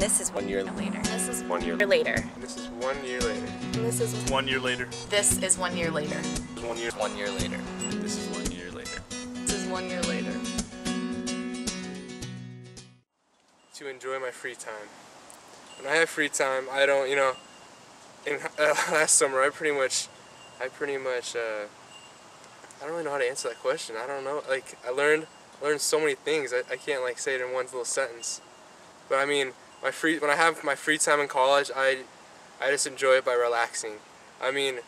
This is 1 year later. This is 1 year later. This is 1 year later. This is 1 year later. This is 1 year later. 1 year. 1 year later. This is 1 year later. This is 1 year later. To enjoy my free time. When I have free time, I don't, you know, in last summer I pretty much, I don't really know how to answer that question. I don't know, like, I learned so many things. I can't like say it in one little sentence. But I mean, when I have my free time in college, I just enjoy it by relaxing. I mean,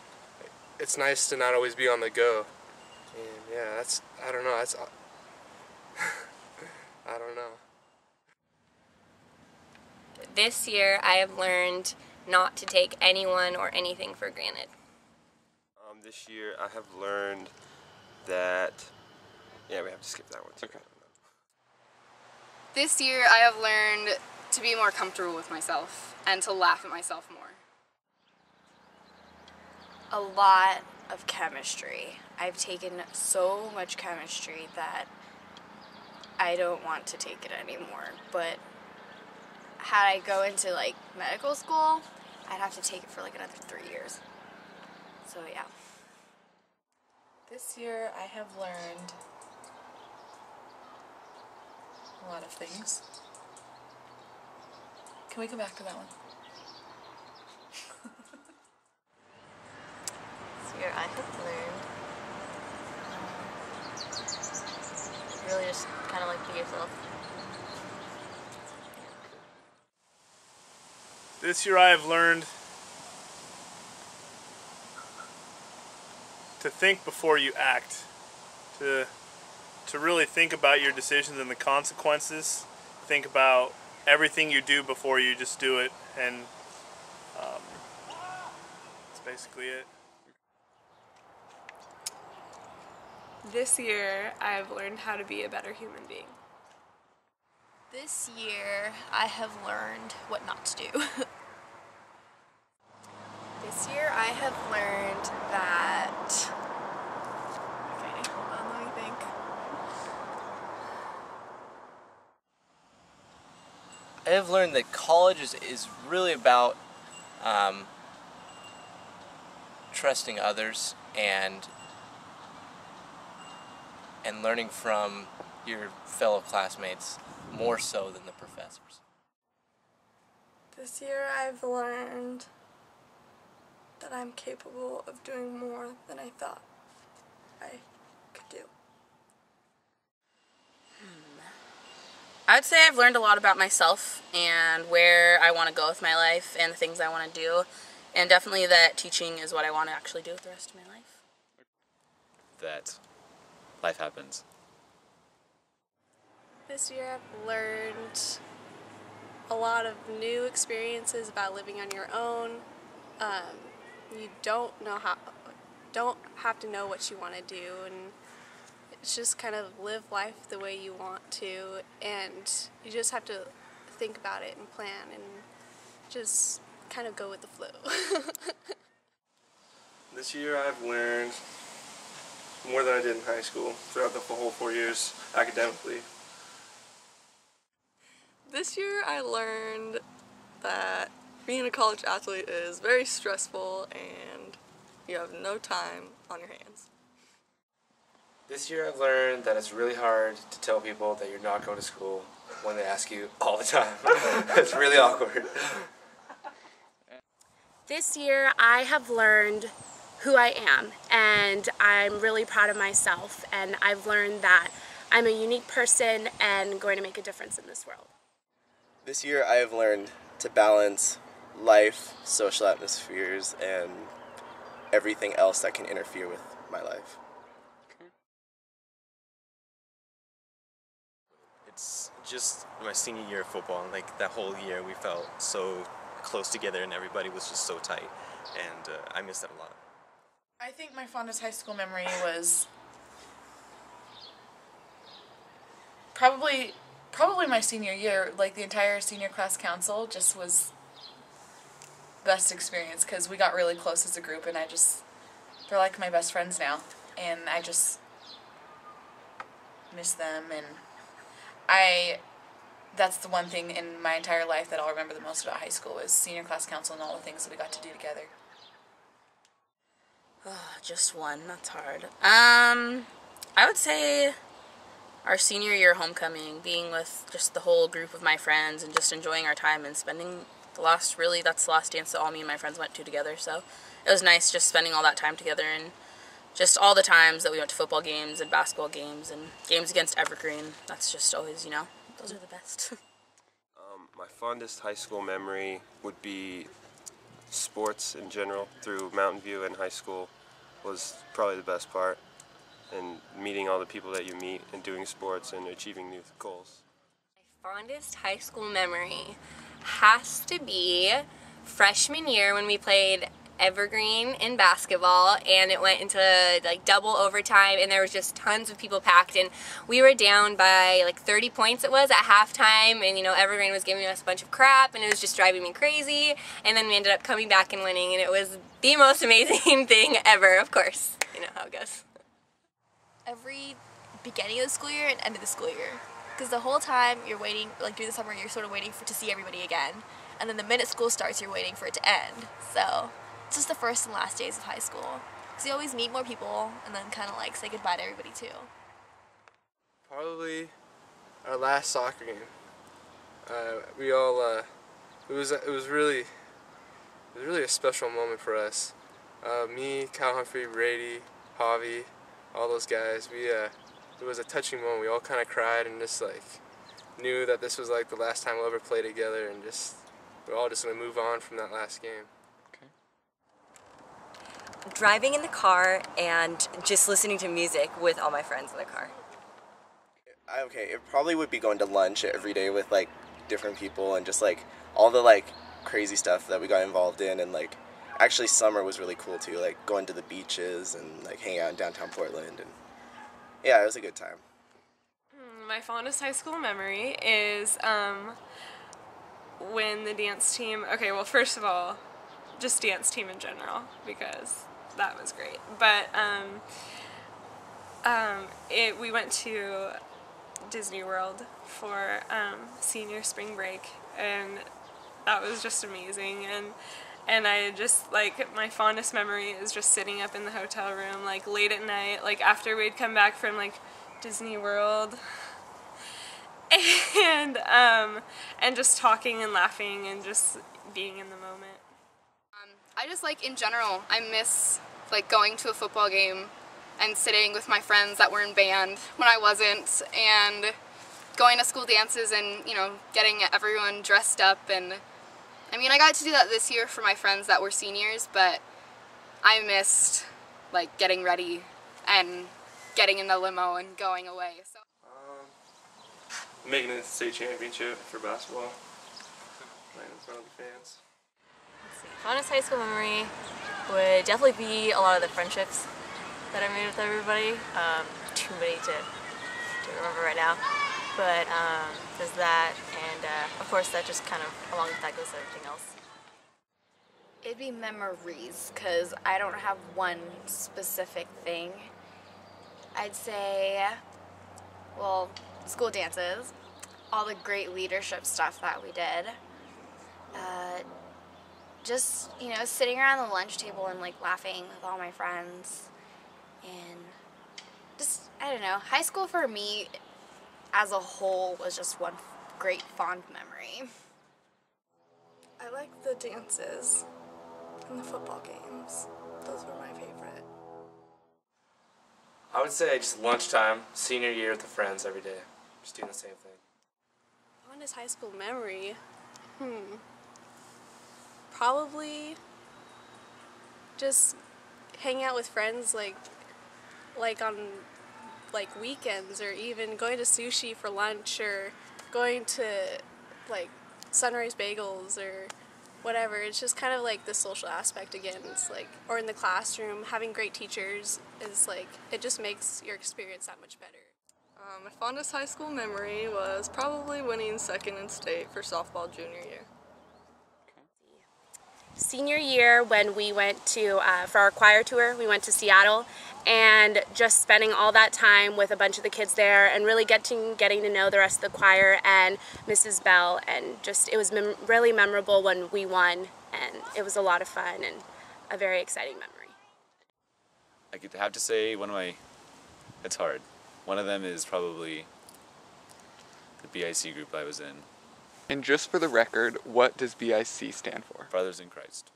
it's nice to not always be on the go. And yeah, I don't know, I don't know. This year I have learned not to take anyone or anything for granted. This year I have learned that, yeah, we have to skip that one too. Okay. This year I have learned to be more comfortable with myself and to laugh at myself more. A lot of chemistry. I've taken so much chemistry that I don't want to take it anymore, but had I go into like medical school, I'd have to take it for like another 3 years. So yeah. This year I have learned a lot of things. Can we come back to that one? This year I have learned really just kind of like be yourself. This year I have learned to think before you act, to really think about your decisions and the consequences, think about everything you do before you just do it, and that's basically it. This year I've learned how to be a better human being. This year I have learned what not to do. This year I have learned that... Okay, hold on, let me think. I have learned that college is really about trusting others and learning from your fellow classmates more so than the professors. This year I've learned that I'm capable of doing more than I thought I could do. I would say I've learned a lot about myself and where I want to go with my life and the things I want to do, and definitely that teaching is what I want to actually do with the rest of my life. That life happens. This year I've learned a lot of new experiences about living on your own. You don't have to know what you want to do, and it's just kind of live life the way you want to, and you just have to think about it and plan and just kind of go with the flow. This year I've learned more than I did in high school throughout the whole 4 years academically. This year I learned that being a college athlete is very stressful and you have no time on your hands. This year I've learned that it's really hard to tell people that you're not going to school when they ask you all the time. It's really awkward. This year I have learned who I am, and I'm really proud of myself, and I've learned that I'm a unique person and going to make a difference in this world. This year I have learned to balance life, social atmospheres, and everything else that can interfere with my life. It's just my senior year of football, and like that whole year we felt so close together and everybody was just so tight, and I miss that a lot. I think my fondest high school memory was probably my senior year. Like the entire senior class council just was the best experience because we got really close as a group, and they're like my best friends now, and I just miss them. And I that's the one thing in my entire life that I'll remember the most about high school was senior class council and all the things that we got to do together. Oh, just one. That's hard. I would say our senior year homecoming, being with just the whole group of my friends and just enjoying our time and spending that's the last dance that all me and my friends went to together. So it was nice just spending all that time together and just all the times that we went to football games and basketball games and games against Evergreen. That's just always, those are the best. My fondest high school memory would be sports in general. Through Mountain View and high school was probably the best part, and meeting all the people that you meet and doing sports and achieving new goals. My fondest high school memory has to be freshman year when we played Evergreen in basketball, and it went into like double overtime, and there was just tons of people packed, and we were down by like 30 points it was at halftime, and Evergreen was giving us a bunch of crap, and it was just driving me crazy, and then we ended up coming back and winning, and it was the most amazing thing ever. Of course, you know how it goes. Every beginning of the school year and end of the school year, because the whole time you're waiting, like during the summer, you're sort of waiting to see everybody again, and then the minute school starts, you're waiting for it to end. So it's just the first and last days of high school, because you always meet more people and then kind of like say goodbye to everybody too. Probably our last soccer game. We all it was really a special moment for us. Me, Cal Humphrey, Brady, Javi, all those guys. It was a touching moment. We all kind of cried and just like knew that this was like the last time we'll ever play together, and we're all just gonna move on from that last game. Driving in the car and just listening to music with all my friends in the car. Okay, it probably would be going to lunch every day with like different people and just like all the like crazy stuff that we got involved in, and like actually summer was really cool too, like going to the beaches and like hanging out in downtown Portland, and yeah, it was a good time. My fondest high school memory is when the dance team, okay, well first of all, just dance team in general, because that was great. But we went to Disney World for senior spring break, and that was just amazing. And I just, like, my fondest memory is just sitting up in the hotel room, like, late at night, like, after we'd come back from, like, Disney World, and just talking and laughing and just being in the moment. I just like, in general, I miss like going to a football game and sitting with my friends that were in band when I wasn't, and going to school dances and, getting everyone dressed up. And I mean, I got to do that this year for my friends that were seniors, but I missed like getting ready and getting in the limo and going away. So Making it to the state championship for basketball, playing in front of the fans. Fondest high school memory would definitely be a lot of the friendships that I made with everybody. Too many to remember right now, but there's that, and of course that just kind of, along with that goes everything else. It'd be memories, because I don't have one specific thing. I'd say, well, school dances, all the great leadership stuff that we did. Just, sitting around the lunch table and like laughing with all my friends, and just, I don't know, high school for me as a whole was just one great fond memory. I like the dances and the football games. Those were my favorite. I would say just lunchtime, senior year with the friends every day, just doing the same thing. Fondest high school memory? Probably just hanging out with friends like on like weekends, or even going to sushi for lunch, or going to like Sunrise Bagels or whatever. It's just kind of like the social aspect again. It's like, or in the classroom, having great teachers is like, it just makes your experience that much better. My fondest high school memory was probably winning second in state for softball junior year. Senior year, when we went to, for our choir tour, we went to Seattle, and just spending all that time with a bunch of the kids there and really getting to know the rest of the choir and Mrs. Bell, and just it was really memorable when we won, and it was a lot of fun and a very exciting memory. I could have to say it's hard. One of them is probably the BIC group I was in. And just for the record, what does BIC stand for? Brothers in Christ.